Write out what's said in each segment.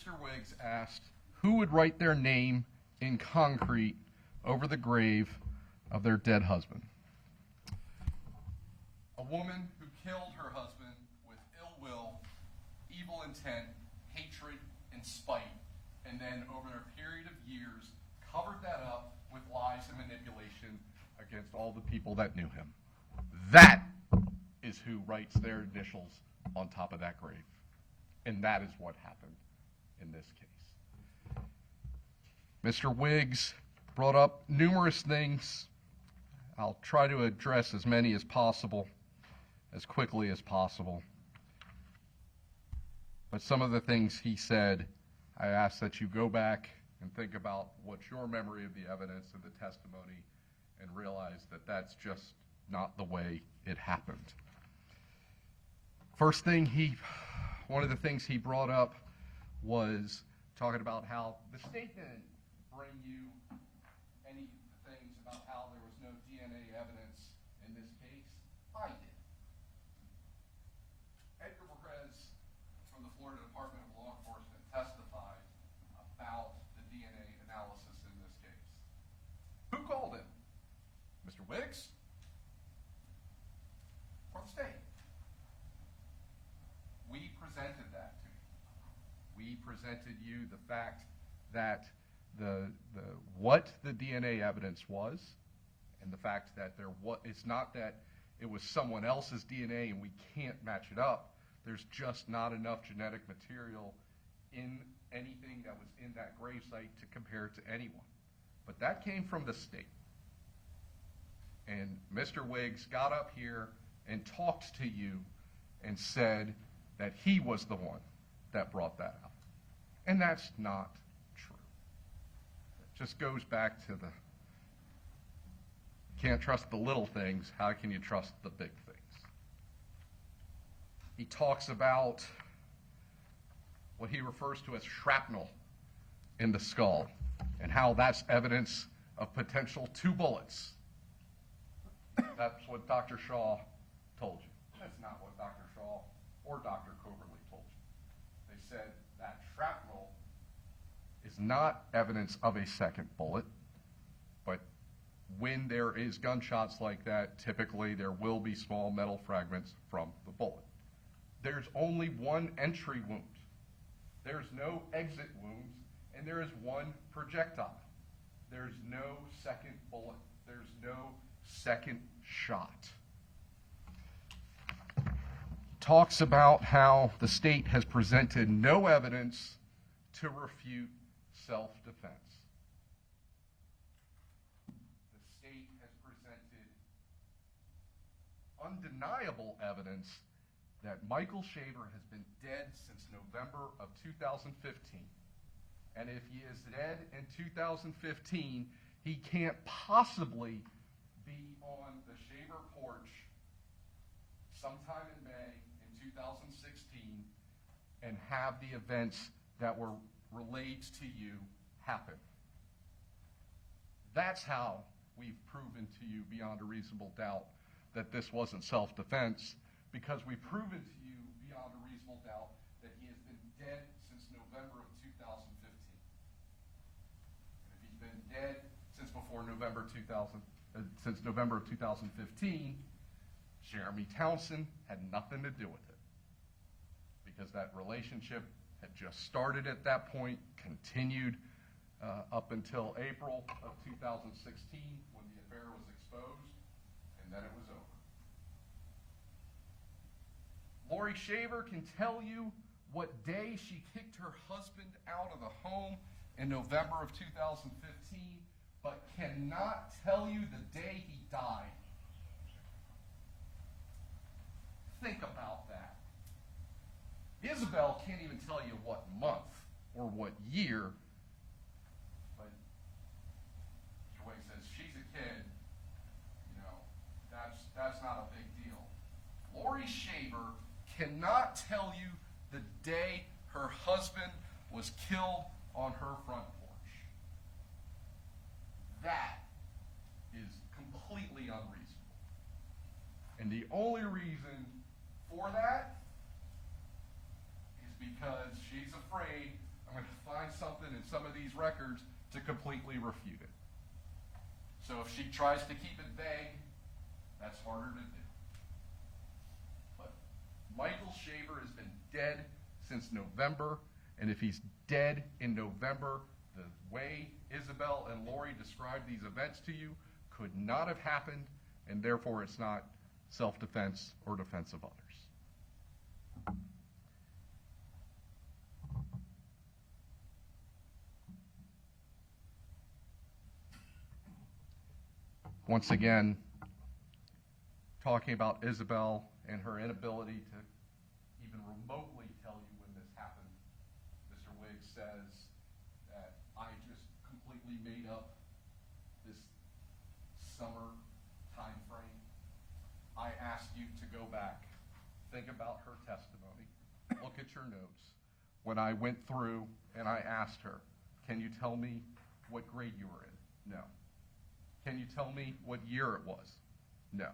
Mr. Wiggs asked who would write their name in concrete over the grave of their dead husband. A woman who killed her husband with ill will, evil intent, hatred, and spite, and then over a period of years covered that up with lies and manipulation against all the people that knew him. That is who writes their initials on top of that grave. And that is what happened in this case. Mr. Wiggs brought up numerous things. I'll try to address as many as possible, as quickly as possible. But some of the things he said, I ask that you go back and think about what's your memory of the evidence and the testimony and realize that that's just not the way it happened. First thing one of the things he brought up was talking about how the state didn't bring you any things about how there was no DNA evidence in this case. I did. Edgar Perez from the Florida Department of Law Enforcement testified about the DNA analysis in this case. Who called him? Mr. Wiggs? Or the state? We presented that to you. We presented you the fact that what the DNA evidence was, and the fact that it's not that it was someone else's DNA and we can't match it up. There's just not enough genetic material in anything that was in that gravesite to compare it to anyone. But that came from the state. And Mr. Wiggs got up here and talked to you and said that he was the one that brought that out. And that's not true. It just goes back to the can't trust the little things, how can you trust the big things? He talks about what he refers to as shrapnel in the skull and how that's evidence of potential 2 bullets. That's what Dr. Shaw told you. That's not what Dr. Shaw or Dr. Coverley told you. They said that shrapnel is not evidence of a second bullet, but when there is gunshots like that, typically there will be small metal fragments from the bullet. There's only one entry wound. There's no exit wounds, and there is one projectile. There's no second bullet. There's no second shot. Talks about how the state has presented no evidence to refute self-defense. The state has presented undeniable evidence that Michael Shaver has been dead since November of 2015. And if he is dead in 2015, he can't possibly be on the Shaver porch sometime in May in 2016 and have the events that were relayed to you happen. That's how we've proven to you beyond a reasonable doubt that this wasn't self-defense, because we've proven to you beyond a reasonable doubt that he has been dead since November of 2015. And if he's been dead since November of 2015, Jereme Townshend had nothing to do with it, because that relationship had just started at that point, continued up until April of 2016 when the affair was exposed, and then it was over. Laurie Shaver can tell you what day she kicked her husband out of the home in November of 2015, but cannot tell you the day he died. Think about that. Isabel can't even tell you what month or what year, but Joy says she's a kid. You know, that's not a big deal. Laurie Shaver cannot tell you the day her husband was killed on her front porch. That is completely unreasonable. And the only reason for that is because she's afraid I'm going find something in some of these records to completely refute it. So if she tries to keep it vague, that's harder to do. But Michael Shaver has been dead since November, and if he's dead in November, the way Isabel and Laurie described these events to you could not have happened, and therefore it's not self-defense or defense of others. Once again, talking about Isabel and her inability to even remotely tell you when this happened, Mr. Wiggs says that I just completely made up this summer time frame. I ask you to go back, think about her testimony, look at your notes. When I went through and I asked her, can you tell me what grade you were in? No. Can you tell me what year it was? No.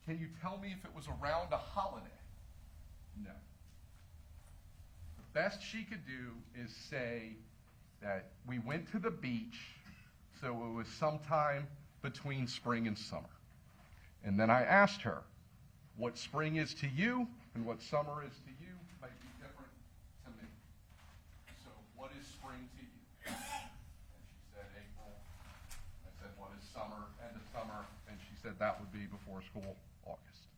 Can you tell me if it was around a holiday? No. The best she could do is say that we went to the beach, so it was sometime between spring and summer. And then I asked her, what spring is to you and what summer is to you might be different to me. So what is spring to you? And she said April. I said, what is summer? End of summer. And she said that would be before school, August.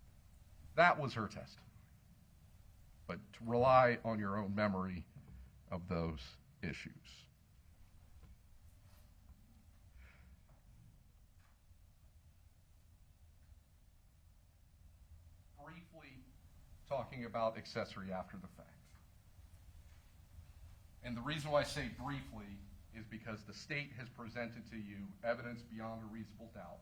That was her testimony. But to rely on your own memory of those issues. Briefly talking about accessory after the fact. And the reason why I say briefly is because the state has presented to you evidence beyond a reasonable doubt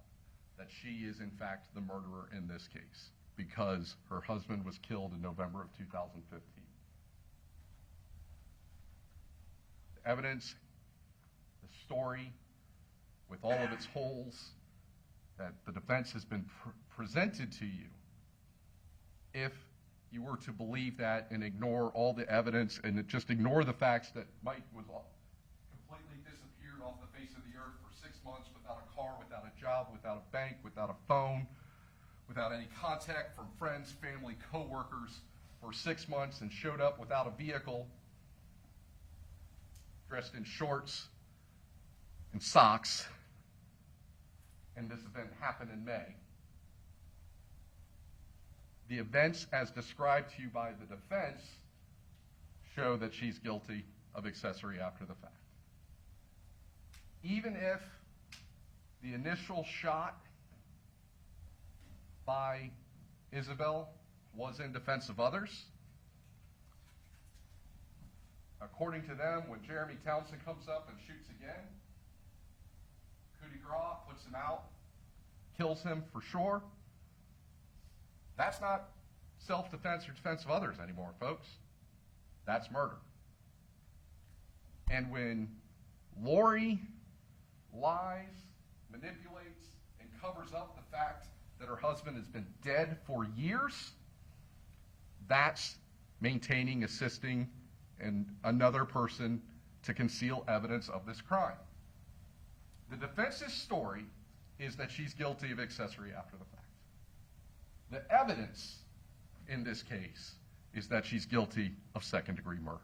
that she is in fact the murderer in this case, because her husband was killed in November of 2015. The evidence, the story, with all of its holes that the defense has been presented to you, if you were to believe that and ignore all the evidence and just ignore the facts that Mike was completely disappeared off the face of the earth for 6 months without a car, without a job, without a bank, without a phone, without any contact from friends, family, co-workers for 6 months, and showed up without a vehicle, dressed in shorts and socks, and this event happened in May. The events as described to you by the defense show that she's guilty of accessory after the fact. Even if the initial shot by Isabel was in defense of others, according to them, when Jereme Townshend comes up and shoots again, coup de grace, puts him out, kills him for sure, that's not self-defense or defense of others anymore, folks. That's murder. And when Laurie lies, manipulates, and covers up the fact that her husband has been dead for years, that's maintaining, assisting, and another person to conceal evidence of this crime. The defense's story is that she's guilty of accessory after the fact. The evidence in this case is that she's guilty of second-degree murder.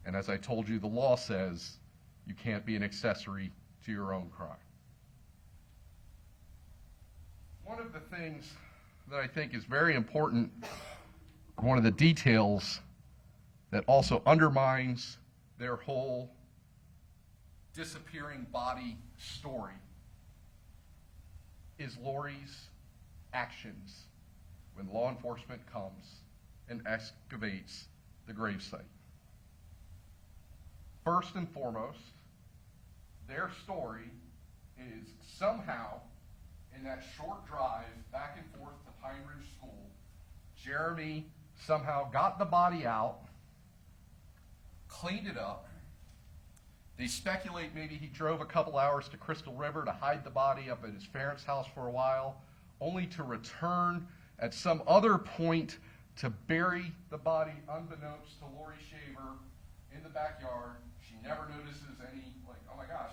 And as I told you, the law says you can't be an accessory to your own crime. One of the things that I think is very important, one of the details that also undermines their whole disappearing body story, is Laurie's actions when law enforcement comes and excavates the gravesite. First and foremost, their story is somehow in that short drive back and forth to Pine Ridge School, Jereme somehow got the body out, cleaned it up. They speculate maybe he drove a couple hours to Crystal River to hide the body up at his parents' house for a while, only to return at some other point to bury the body unbeknownst to Laurie Shaver in the backyard. She never notices any, like, oh my gosh,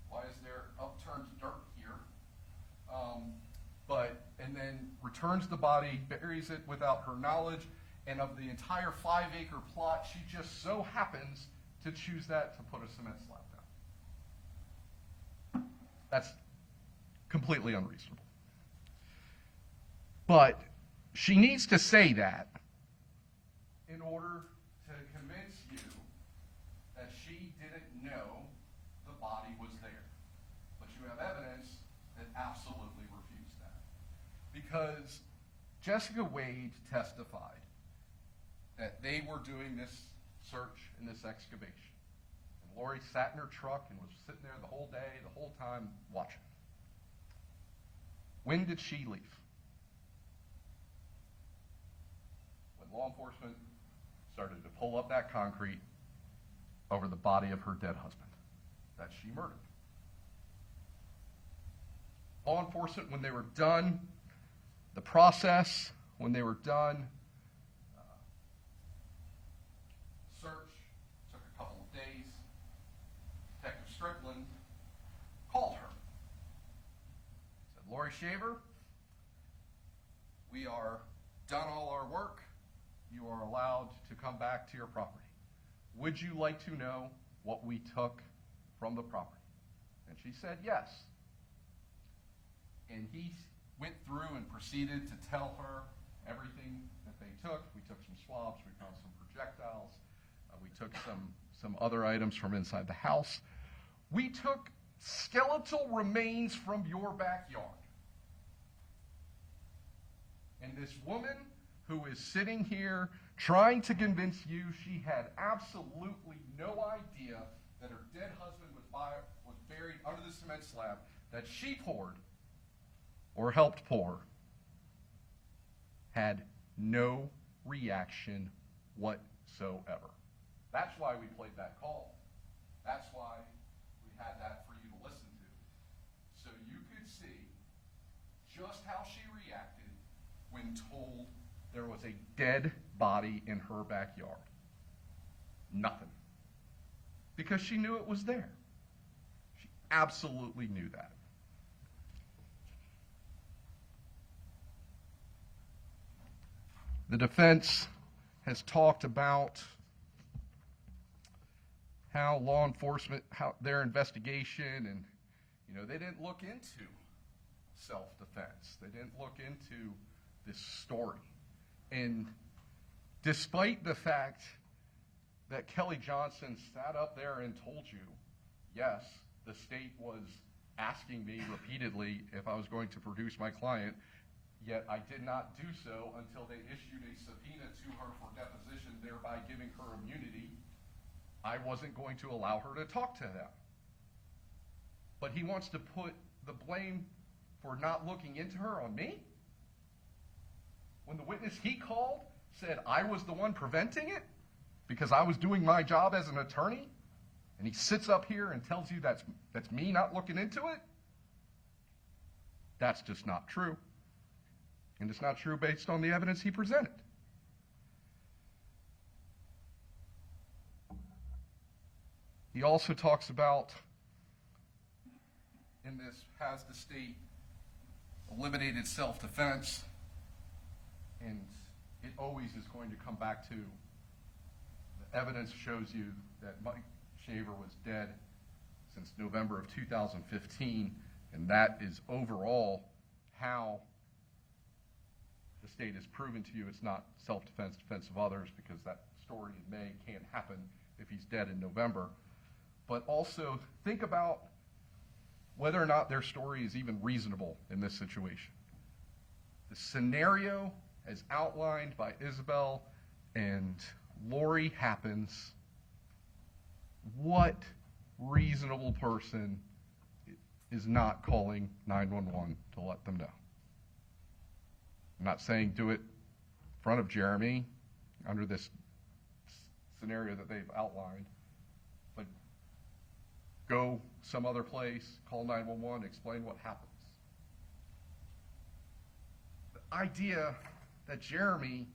why is there upturned dirt here? And then returns the body, buries it without her knowledge, and of the entire 5-acre plot, she just so happens to choose that to put a cement slab down. That's completely unreasonable. But she needs to say that in order to convince you that she didn't know the body was there. But you have evidence that absolutely refutes that. Because Jessica Wade testified that they were doing this search and this excavation. And Laurie sat in her truck and was sitting there the whole day, the whole time, watching. When did she leave? When law enforcement started to pull up that concrete over the body of her dead husband that she murdered. Law enforcement, when they were done, the process, when they were done, search took a couple of days. Detective Strickland called her. Said, Laurie Shaver, we are done all our work. You are allowed to come back to your property. Would you like to know what we took from the property? And she said yes. And he went through and proceeded to tell her everything that they took. We took some swabs, we found some projectiles, we took some other items from inside the house. We took skeletal remains from your backyard. And this woman who is sitting here trying to convince you she had absolutely no idea that her dead husband was buried under the cement slab that she poured or helped pour, had no reaction whatsoever. That's why we played that call. That's why we had that for you to listen to. So you could see just how she reacted when told there was a dead body in her backyard. Nothing. Because she knew it was there. She absolutely knew that. The defense has talked about how law enforcement, how their investigation, and they didn't look into self-defense. They didn't look into this story. And despite the fact that Kelly Johnson sat up there and told you, yes, the state was asking me repeatedly if I was going to produce my client, yet I did not do so until they issued a subpoena to her for deposition, thereby giving her immunity. I wasn't going to allow her to talk to them. But he wants to put the blame for not looking into her on me? When the witness he called said I was the one preventing it because I was doing my job as an attorney, and he sits up here and tells you that's me not looking into it? That's just not true. And it's not true based on the evidence he presented. He also talks about, in this, has the state eliminated self-defense? And it always is going to come back to the evidence shows you that Mike Shaver was dead since November of 2015, and that is overall how the state has proven to you it's not self-defense, defense of others, because that story in May can't happen if he's dead in November. But also think about whether or not their story is even reasonable in this situation. The scenario as outlined by Isabel and Laurie happens. What reasonable person is not calling 911 to let them know? I'm not saying do it in front of Jereme under this scenario that they've outlined, but go some other place, call 911, explain what happens. The idea that Jereme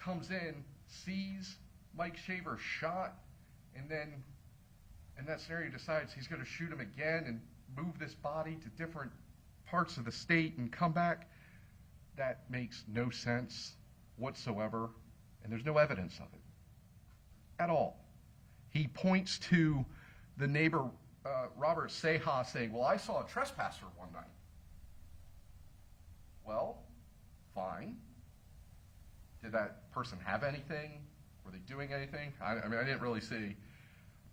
comes in, sees Mike Shaver shot, and then in that scenario decides he's going to shoot him again and move this body to different parts of the state and come back, that makes no sense whatsoever, and there's no evidence of it at all. He points to the neighbor, Robert Seha, saying, well, I saw a trespasser one night. Well, fine. Did that person have anything? Were they doing anything? I mean, I didn't really see.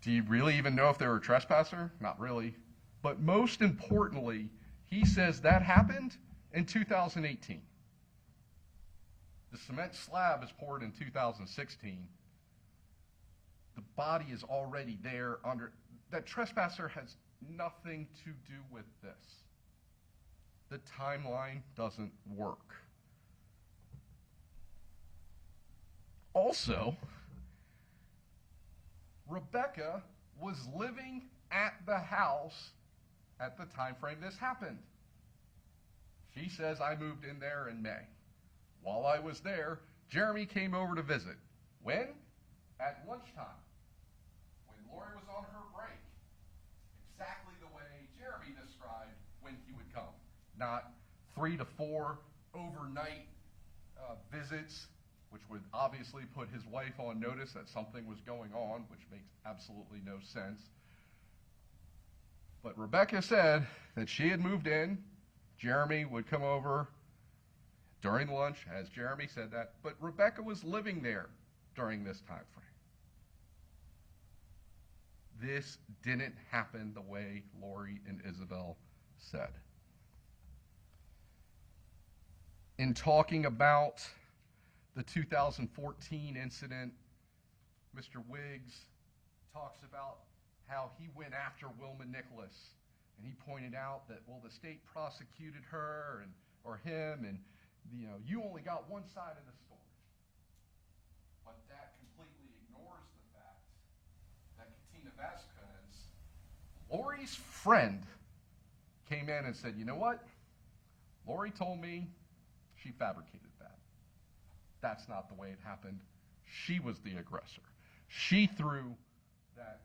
Do you really even know if they were a trespasser? Not really. But most importantly, he says that happened in 2018. The cement slab is poured in 2016. The body is already there under. That trespasser has nothing to do with this. The timeline doesn't work. Also, Rebecca was living at the house at the time frame this happened. She says, I moved in there in May. While I was there, Jereme came over to visit. When? At lunchtime, when Laurie was on her break. Exactly the way Jereme described when he would come. Not 3 to 4 overnight visits, which would obviously put his wife on notice that something was going on, which makes absolutely no sense. But Rebecca said that she had moved in. Jereme would come over during lunch, as Jereme said that, but Rebecca was living there during this time frame. This didn't happen the way Laurie and Isabel said. In talking about the 2014 incident, Mr. Wiggs talks about how he went after Wilma Nicholas, and he pointed out that, well, the state prosecuted her or him, and you only got one side of the story. But that completely ignores the fact that Katina Vasquez, Laurie's friend, came in and said, you know what? Laurie told me she fabricated that. That's not the way it happened. She was the aggressor. She threw that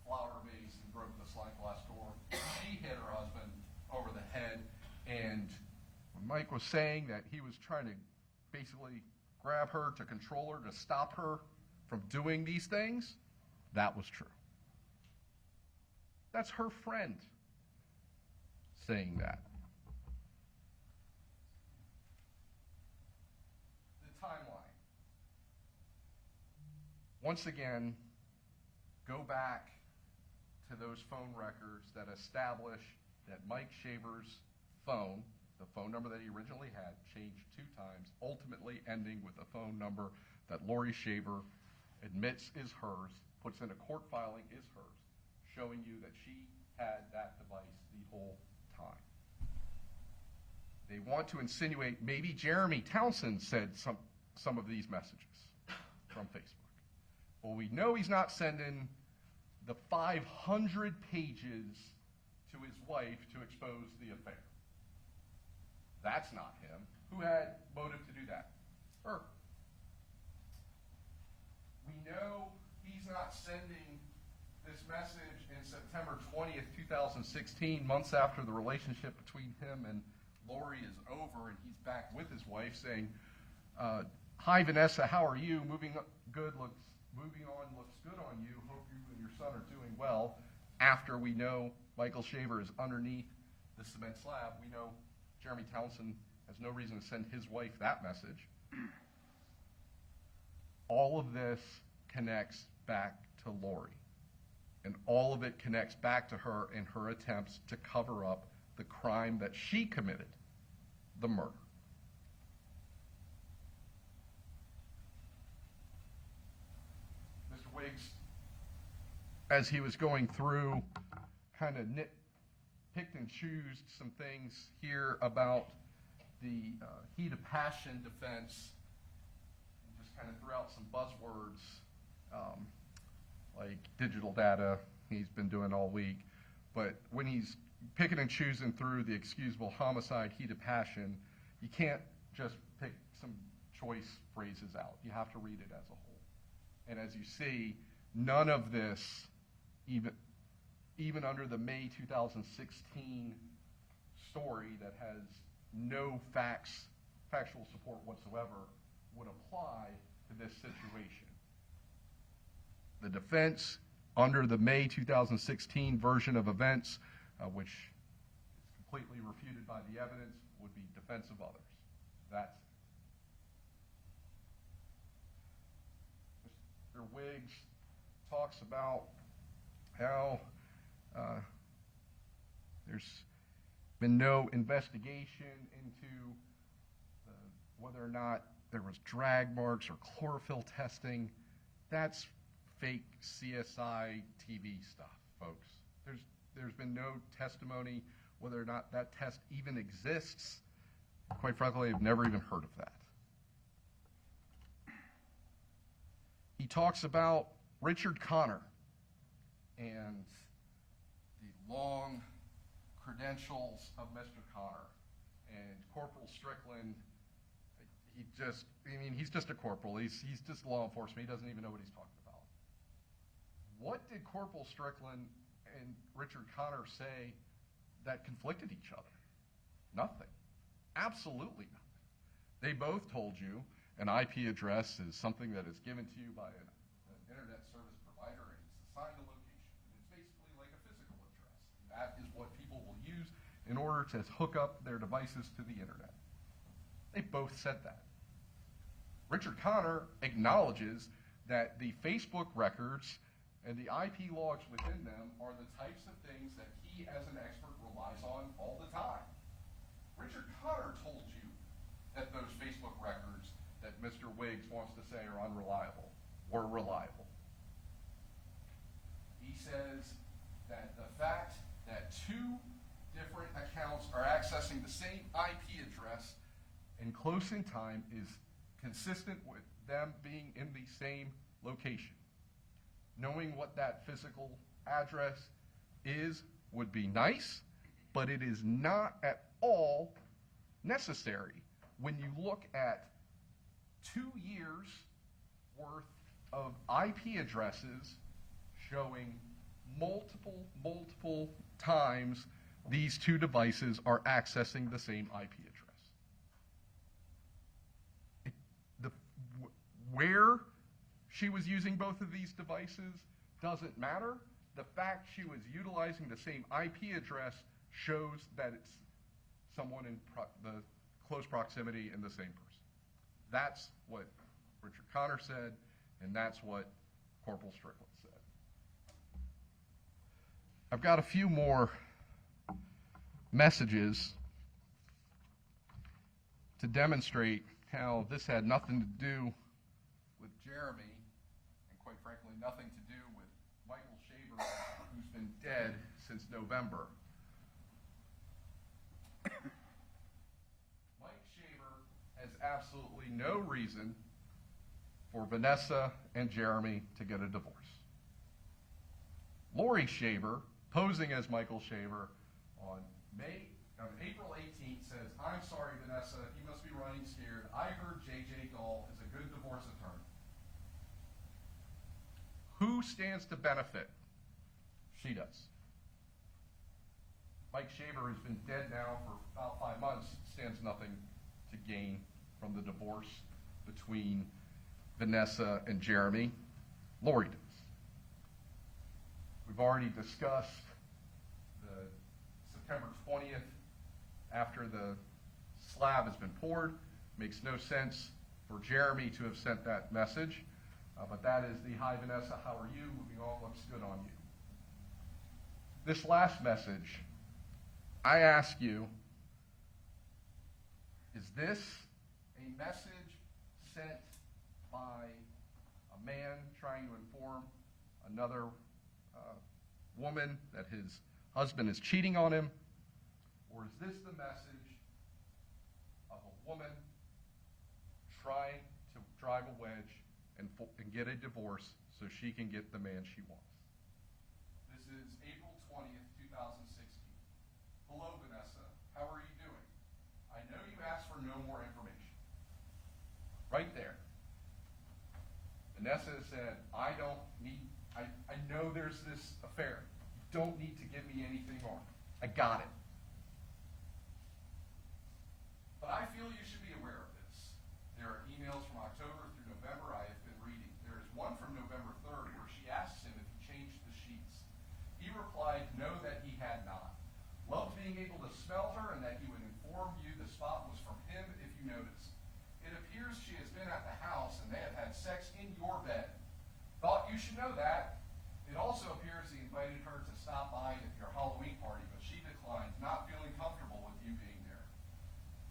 flower vase and broke the slide glass door. She hit her husband over the head, and when Mike was saying that he was trying to basically grab her, to control her, to stop her from doing these things, that was true. That's her friend saying that. The timeline. Once again, go back to those phone records that establish that Mike Shaver's phone, the phone number that he originally had, changed 2 times, ultimately ending with a phone number that Laurie Shaver admits is hers, puts in a court filing is hers, showing you that she had that device the whole time. They want to insinuate maybe Jereme Townshend said some of these messages from Facebook. Well, we know he's not sending the 500 pages to his wife to expose the affair. That's not him. Who had motive to do that? Her. We know he's not sending this message in September 20th, 2016, months after the relationship between him and Laurie is over, and he's back with his wife saying, hi, Vanessa, how are you? Moving on looks good on you. Hope you and your son are doing well. After we know Michael Shaver is underneath the cement slab, we know Jereme Townshend has no reason to send his wife that message. All of this connects back to Laurie. And all of it connects back to her in her attempts to cover up the crime that she committed, the murder. Mr. Wiggs, as he was going through, kind of picked and chose some things here about the heat of passion defense, and just kind of threw out some buzzwords like digital data he's been doing all week. But when he's picking and choosing through the excusable homicide heat of passion, you can't just pick some choice phrases out. You have to read it as a whole. And as you see, none of this, even under the May 2016 story that has no factual support whatsoever, would apply to this situation. The defense, under the May 2016 version of events, which is completely refuted by the evidence, would be defense of others. That's it. Mr. Wiggs talks about how there's been no investigation into whether or not there was drag marks or chlorophyll testing. That's fake CSI TV stuff, folks. There's been no testimony whether or not that test even exists. Quite frankly, I've never even heard of that. He talks about Richard Connor and the long credentials of Mr. Connor and Corporal Strickland. He's just a corporal. He's just law enforcement. He doesn't even know what he's talking about. What did Corporal Strickland and Richard Connor say that conflicted each other? Nothing. Absolutely nothing. They both told you an IP address is something that is given to you by an internet service provider, and it's assigned a location. It's basically like a physical address. That is what people will use in order to hook up their devices to the internet. They both said that. Richard Connor acknowledges that the Facebook records and the IP logs within them are the types of things that he, as an expert, relies on all the time. Richard Connor told you that those Facebook records that Mr. Wiggs wants to say are unreliable were reliable. He says that the fact that two different accounts are accessing the same IP address and close in time is consistent with them being in the same location. Knowing what that physical address is would be nice, but it is not at all necessary when you look at 2 years worth of IP addresses showing multiple times these two devices are accessing the same IP address. Where she was using both of these devices doesn't matter. The fact she was utilizing the same IP address shows that it's someone in the close proximity and the same person. That's what Richard Connor said, and that's what Corporal Strickland said. I've got a few more messages to demonstrate how this had nothing to do with Jereme, and quite frankly, nothing to do with Michael Shaver, who's been dead since November. Mike Shaver has absolutely no reason for Vanessa and Jereme to get a divorce. Laurie Shaver, posing as Michael Shaver on April 18th, says, "I'm sorry, Vanessa, you must be running scared. I heard J.J. Dahl is a good divorce attorney." Who stands to benefit? She does. Mike Shaver, who's been dead now for about 5 months, stands nothing to gain from the divorce between Vanessa and Jereme. Laurie does. We've already discussed the September 20th, after the slab has been poured. Makes no sense for Jereme to have sent that message, but that is the "Hi Vanessa, how are you? Moving on, looks good on you." This last message, I ask you, is this a message sent by a man trying to inform another woman that his husband is cheating on him? Or is this the message of a woman trying to drive a wedge and get a divorce so she can get the man she wants? This is April 20th, 2016. "Hello, Vanessa. How are you doing? I know you asked for no more information. right there. Vanessa said, I know there's this affair. You don't need to give me anything more. I got it. But I feel you should be aware of this. There are emails from October through November I have been reading. There is one from November 3rd where she asks him if he changed the sheets. He replied, no, that he had not. Loved being able to smell her and that he would inform you the spot was from him if you noticed. It appears she has been at the house and they have had sex in your bed. Thought you should know that. It also appears he invited her to stop by at your Halloween party, but she declined, not feeling comfortable with you being there.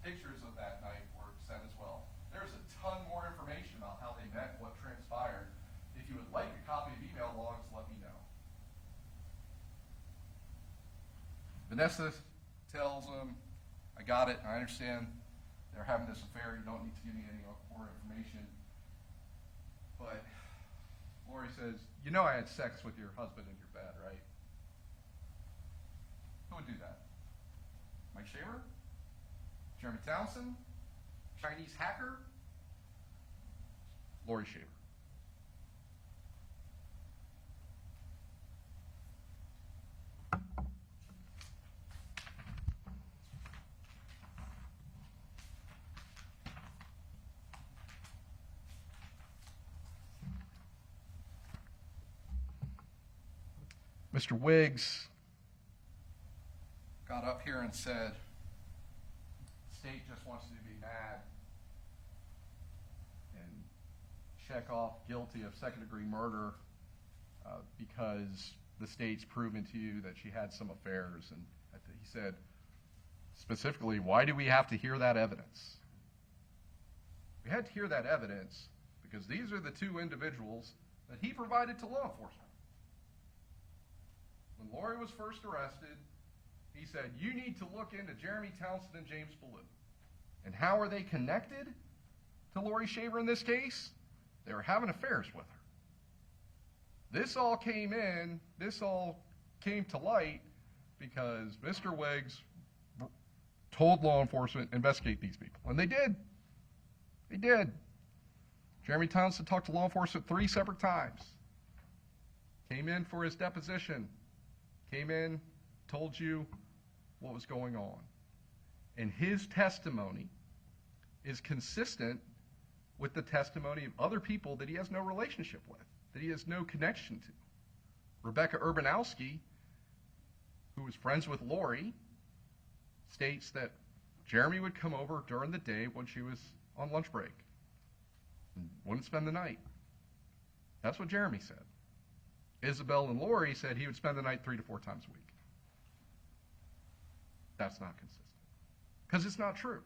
Pictures of that night were sent as well. There's a ton more information about how they met, what transpired. If you would like a copy of email logs, let me know. Vanessa tells him, I got it, I understand they're having this affair, you don't need to give me any more information. But Laurie says, you know I had sex with your husband in your bed, right? Who would do that? Mike Shaver? Jereme Townshend? Chinese hacker? Laurie Shaver. Mr. Wiggs got up here and said, the state just wants you to be mad and check off guilty of second-degree murder because the state's proven to you that she had some affairs. And he said, specifically, why do we have to hear that evidence? We had to hear that evidence because these are the two individuals that he provided to law enforcement. When Laurie was first arrested, he said, you need to look into Jereme Townshend and James Ballou. And how are they connected to Laurie Shaver in this case? They were having affairs with her. This all came to light because Mr. Wiggs told law enforcement, investigate these people. And they did. They did. Jereme Townshend talked to law enforcement 3 separate times. Came in for his deposition. Came in, told you what was going on. And his testimony is consistent with the testimony of other people that he has no relationship with, that he has no connection to. Rebecca Urbanowski, who was friends with Laurie, states that Jereme would come over during the day when she was on lunch break and wouldn't spend the night. That's what Jereme said. Isabel and Laurie said he would spend the night 3 to 4 times a week. That's not consistent. Because it's not true.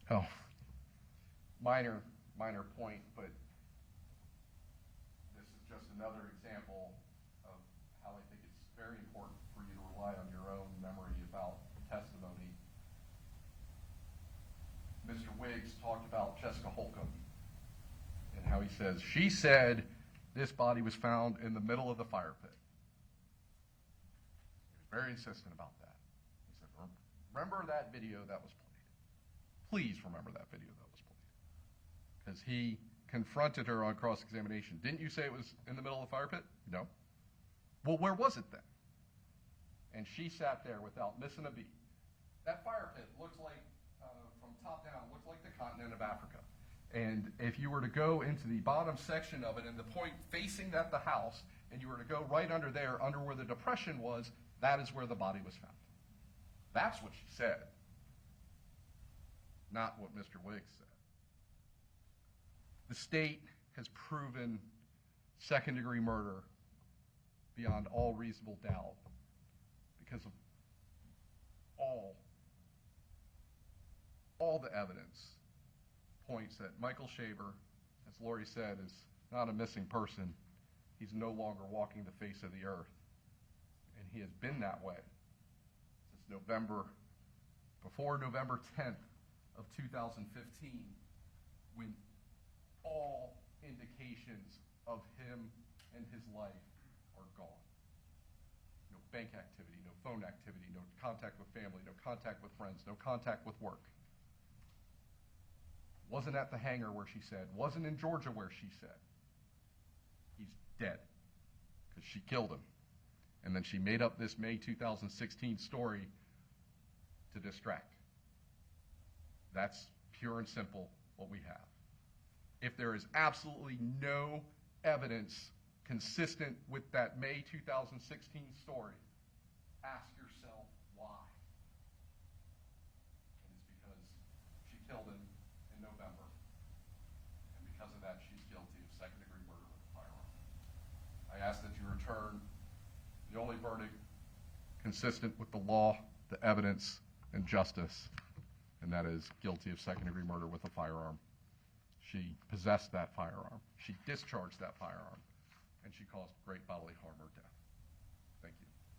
Oh, minor point, but this is just another example of how I think it's very important for you to rely on your own memory about testimony. Mr. Wiggs talked about Jessica Holcomb and how he says, she said this body was found in the middle of the fire pit. He was very insistent about that. He said, remember that video that was played. Please remember that video that was played. Because he confronted her on cross-examination. Didn't you say it was in the middle of the fire pit? No. Well, where was it then? And she sat there without missing a beat. That fire pit looks like, from top down, looks like the continent of Africa. And if you were to go into the bottom section of it and the point facing the house, and you were to go right under there, under where the depression was, that is where the body was found. That's what she said. Not what Mr. Wiggs said. The state has proven second-degree murder beyond all reasonable doubt because of all the evidence points that Michael Shaver, as Laurie said, is not a missing person. He's no longer walking the face of the earth. he has been that way since before November 10th of 2015, when all indications of him and his life are gone. No bank activity, no phone activity, no contact with family, no contact with friends, no contact with work. Wasn't at the hangar where she said, wasn't in Georgia where she said. He's dead because she killed him. And then she made up this May 2016 story to distract. That's pure and simple what we have. If there is absolutely no evidence consistent with that May 2016 story, ask yourself why. And it's because she killed him in November. And because of that, she's guilty of second-degree murder with a firearm. I ask that you return the only verdict consistent with the law, the evidence, and justice, and that is guilty of second-degree murder with a firearm. She possessed that firearm. She discharged that firearm, and she caused great bodily harm or death. Thank you.